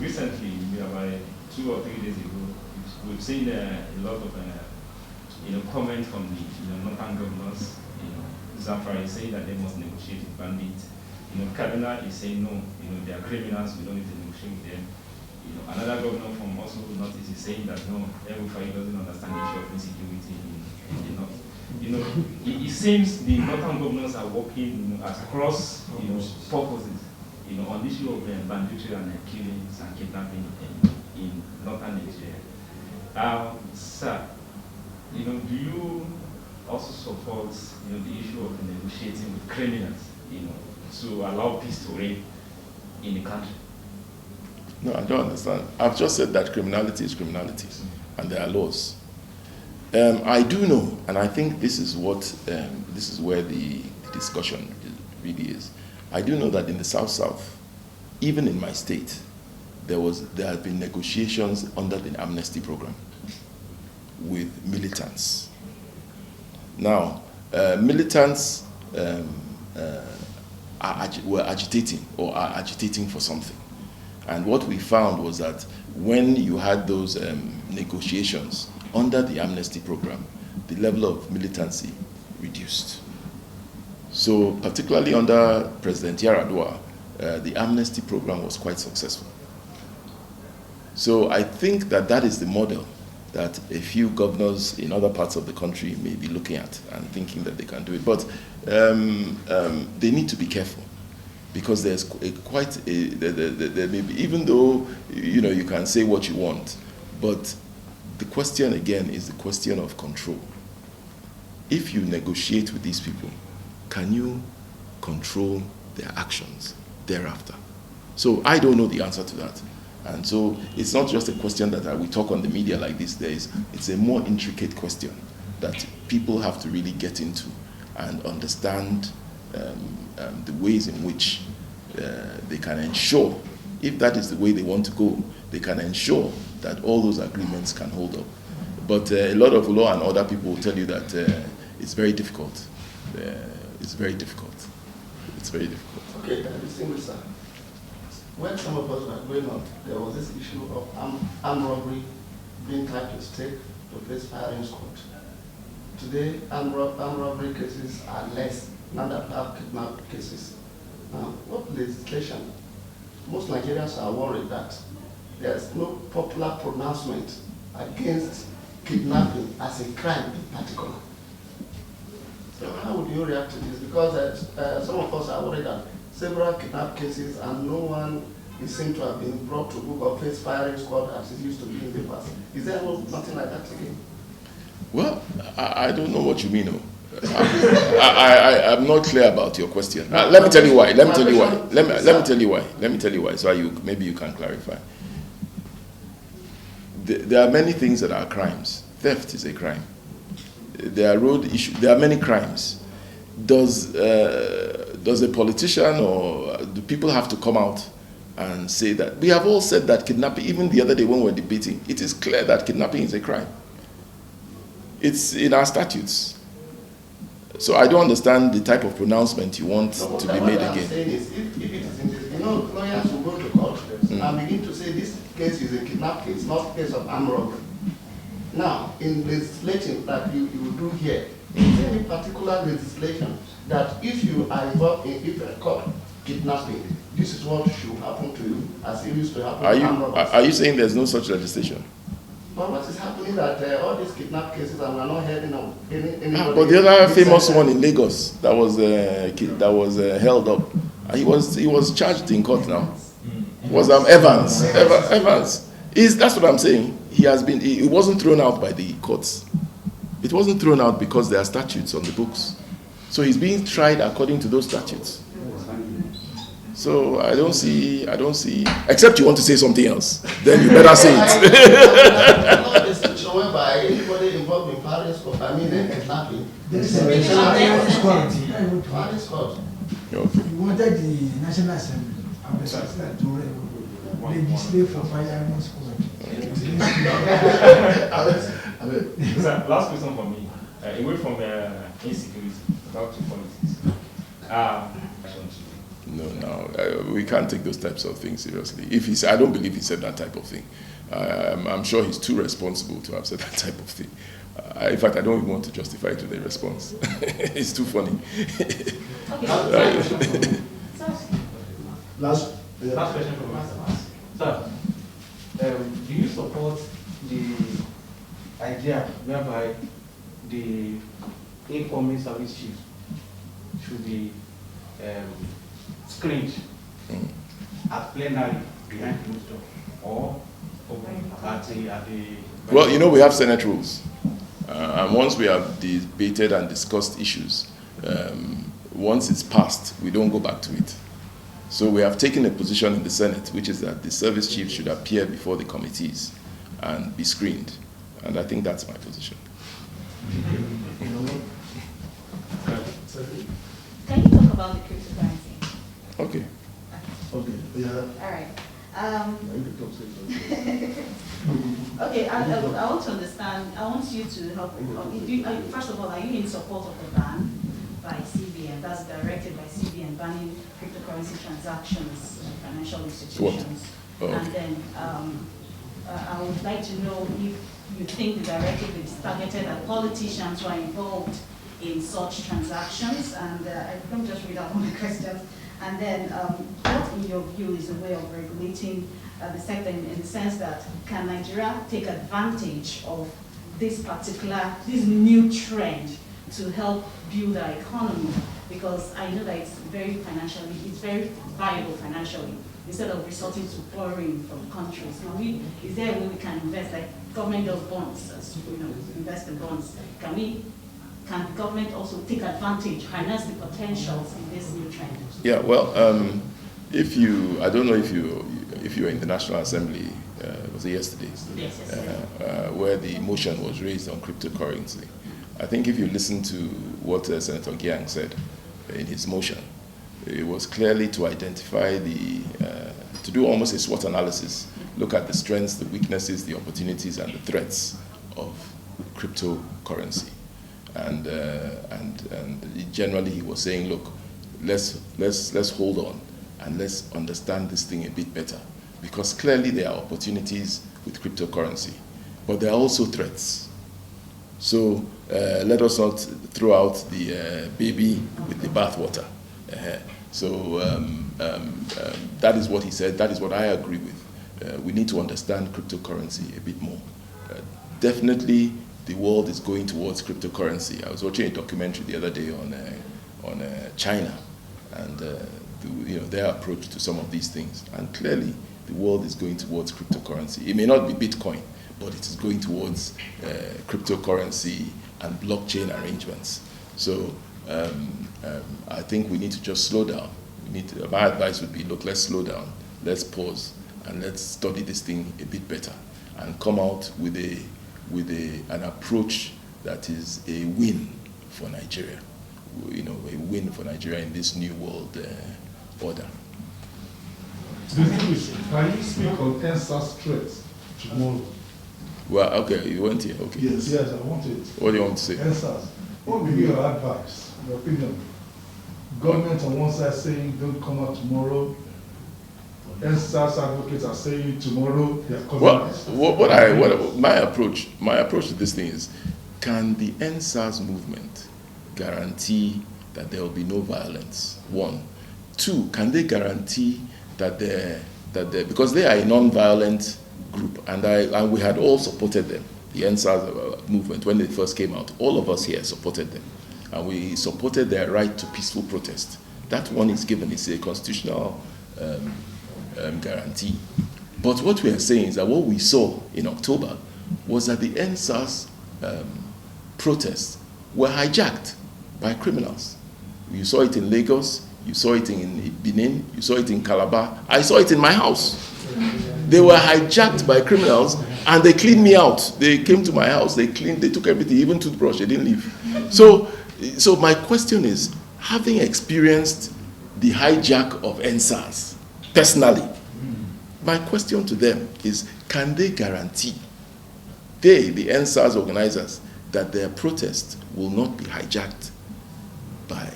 Recently, about 2 or 3 days ago, we've seen a lot of comments from the northern governors. Zamfara is saying that they must negotiate with bandits. Kaduna is saying no. They are criminals. We don't need to negotiate with them. Another governor from also Northeast is saying that no, everybody doesn't understand the issue of insecurity in the north. It seems the northern governors are working across purposes on the issue of banditry and killings and kidnapping in northern Nigeria. Sir, do you also support the issue of negotiating with criminals to allow peace to reign in the country? No, I don't understand. I've just said that criminality is criminality, and there are laws. I do know, and I think this is where the discussion really is. I do know that in the South, even in my state, there have been negotiations under the amnesty program with militants. Now, militants were agitating or are agitating for something. And what we found was that when you had those negotiations under the amnesty program, the level of militancy reduced. So particularly under President Yar'Adua, the amnesty program was quite successful. So I think that is the model that a few governors in other parts of the country may be looking at and thinking that they can do it. But they need to be careful, because there's there may be, even though you can say what you want, but the question again is the question of control. If you negotiate with these people, can you control their actions thereafter? So I don't know the answer to that. And so it's not just a question that we talk on the media like these days. It's a more intricate question that people have to really get into and understand the ways in which they can ensure, if that is the way they want to go, they can ensure that all those agreements can hold up. But a lot of law and order people will tell you that it's very difficult. It's very difficult. It's very difficult. Okay, distinguished sir. When some of us were growing up, there was this issue of armed robbery being tied to stake to face firing squad. Today, armed robbery cases are less now that we have kidnap cases. Now, what legislation? Most Nigerians are worried that there's no popular pronouncement against kidnapping as a crime in particular. So how would you react to this? Because some of us are worried that several kidnap cases and no one is seen to have been brought to book or face firing squad as it used to be in the past. Is there nothing like that again? Well, I don't know what you mean. I'm not clear about your question. Let me tell you why. Let me tell you why. So maybe you can clarify. There are many things that are crimes. Theft is a crime. There are road issues. There are many crimes. Does a politician or do people have to come out and say that? We have all said that kidnapping, even the other day when we were debating, it is clear that kidnapping is a crime. It's in our statutes. So I don't understand the type of pronouncement you want to be made again. What I'm saying is, if it is in this, lawyers will go to court and begin to say this case is a kidnap case, not a case of armed robbery. Now, in legislation that you do here, is there any particular legislation that if you are involved in a court kidnapping, this is what should happen to you as it used to happen to armed robbers? Are you saying there's no such legislation? But what is happening that all these kidnap cases and we are not hearing of any. But the other famous one in Lagos that was held up, he was charged in court now. Was Evans? Evans. That's what I'm saying. He wasn't thrown out by the courts. It wasn't thrown out because there are statutes on the books. So he's being tried according to those statutes. So I don't see, except you want to say something else, then you better say it. Not a situation whereby anybody involved in firing squad, kidnapping. There's a firing squad. Okay. We wanted the National Assembly of the South to legislate for firing squad. Last question for me. Away from insecurity, back to politics. We can't take those types of things seriously. I don't believe he said that type of thing. I'm sure he's too responsible to have said that type of thing. In fact, I don't even want to justify it with a response. It's too funny. Last question from us. Sir, do you support the idea whereby the incoming service chiefs should be screened at plenary behind closed door or at the Well, we have Senate rules. And once we have debated and discussed issues, once it's passed, we don't go back to it. So we have taken a position in the Senate, which is that the service chief should appear before the committees and be screened. And I think that's my position. Can you talk about the cryptocurrency? Okay. Okay, yeah. All right. Okay, I want to understand, I want you to help. First of all, are you in support of the ban by CBN, that's directed by CBN, banning cryptocurrency transactions in financial institutions? Okay. And then I would like to know if you think the directive is targeted at politicians who are involved in such transactions. And let me just read out one of the questions. And then what, in your view, is a way of regulating the sector in the sense that can Nigeria take advantage of this new trend to help build our economy? Because I know that it's very viable financially, instead of resorting to borrowing from countries. Now, is there a way we can invest, like government does bonds, invest in bonds? Can the government also take advantage, harness the potentials in this new trend? Yeah, well, I don't know if you were in the National Assembly, was it yesterday? Yes. Where the motion was raised on cryptocurrency. I think if you listen to what Senator Gyang said in his motion, it was clearly to identify to do almost a SWOT analysis, look at the strengths, the weaknesses, the opportunities, and the threats of cryptocurrency. And generally he was saying, look, let's hold on and let's understand this thing a bit better, because clearly there are opportunities with cryptocurrency, but there are also threats. So let us not throw out the baby with the bathwater. So that is what he said. That is what I agree with. We need to understand cryptocurrency a bit more. Definitely, the world is going towards cryptocurrency. I was watching a documentary the other day on China and their approach to some of these things. And clearly, the world is going towards cryptocurrency. It may not be Bitcoin, but it is going towards cryptocurrency and blockchain arrangements. So I think we need to just slow down. My advice would be, look, let's slow down, let's pause, and let's study this thing a bit better and come out with an approach that is a win for Nigeria. A win for Nigeria in this new world order. Can you speak on EndSARS threats tomorrow? Well, okay, you went here, okay. Yes, I want it. What do you want to say? EndSARS. What would be your advice, your opinion? Government on one side saying don't come out tomorrow. EndSARS advocates are saying tomorrow they are coming out. My approach to this thing is, can the EndSARS movement guarantee that there will be no violence? One. Two, can they guarantee that because they are a non-violent group, and we had all supported them, the EndSARS movement, when they first came out, all of us here supported them, and we supported their right to peaceful protest. That one is given, it's a constitutional guarantee. But what we are saying is that what we saw in October was that the EndSARS protests were hijacked by criminals. You saw it in Lagos, you saw it in Benin, you saw it in Calabar, I saw it in my house. They were hijacked by criminals and they cleaned me out. They came to my house, they took everything, even toothbrush, they didn't leave. So my question is, having experienced the hijack of EndSARS personally, my question to them is, can they guarantee, the EndSARS organizers, that their protest will not be hijacked by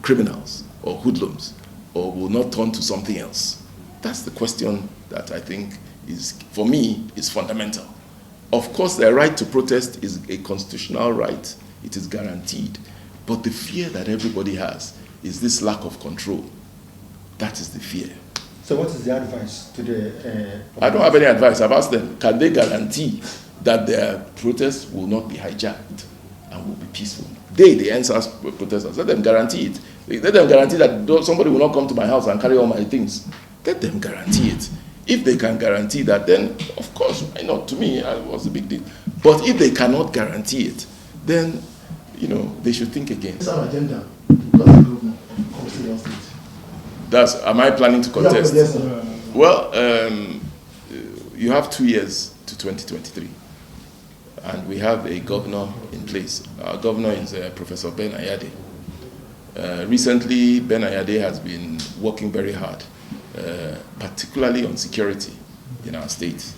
criminals? or hoodlums, or will not turn to something else? That's the question that I think is, for me, is fundamental. Of course, their right to protest is a constitutional right. It is guaranteed. But the fear that everybody has is this lack of control. That is the fear. So what is the advice to the... I don't have any advice. I've asked them, can they guarantee that their protests will not be hijacked and will be peaceful? The NSAS protesters, let them guarantee it. Let them guarantee that somebody will not come to my house and carry all my things. Let them guarantee it. If they can guarantee that, then of course, why not? To me, it was a big deal. But if they cannot guarantee it, then, they should think again. It's our agenda. Am I planning to contest? Yes, sir. Well, you have 2 years to 2023. And we have a governor in place. Our governor is Professor Ben Ayade. Recently, Ben Ayade has been working very hard, particularly on security in our state,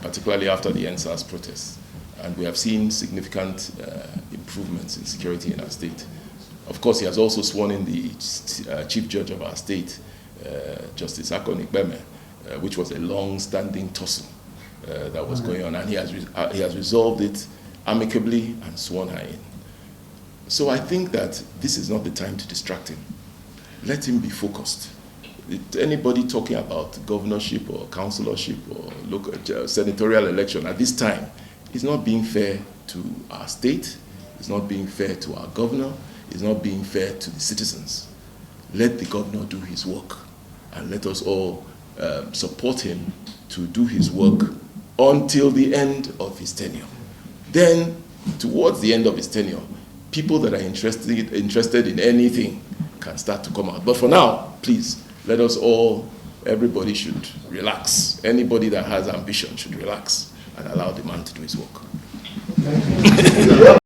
particularly after the NSAS protests. And we have seen significant improvements in security in our state. Of course, he has also sworn in the chief judge of our state, Justice Akon Ikpeme, which was a long-standing tussle that was going on, and he has resolved it amicably and sworn her in. So I think that this is not the time to distract him. Let him be focused. Anybody talking about governorship or councillorship or local senatorial election at this time is not being fair to our state, it's not being fair to our governor, it's not being fair to the citizens. Let the governor do his work, and let us all support him to do his work until the end of his tenure. Then, towards the end of his tenure, people that are interested in anything can start to come out. But for now, please, let us all, everybody should relax. Anybody that has ambition should relax and allow the man to do his work.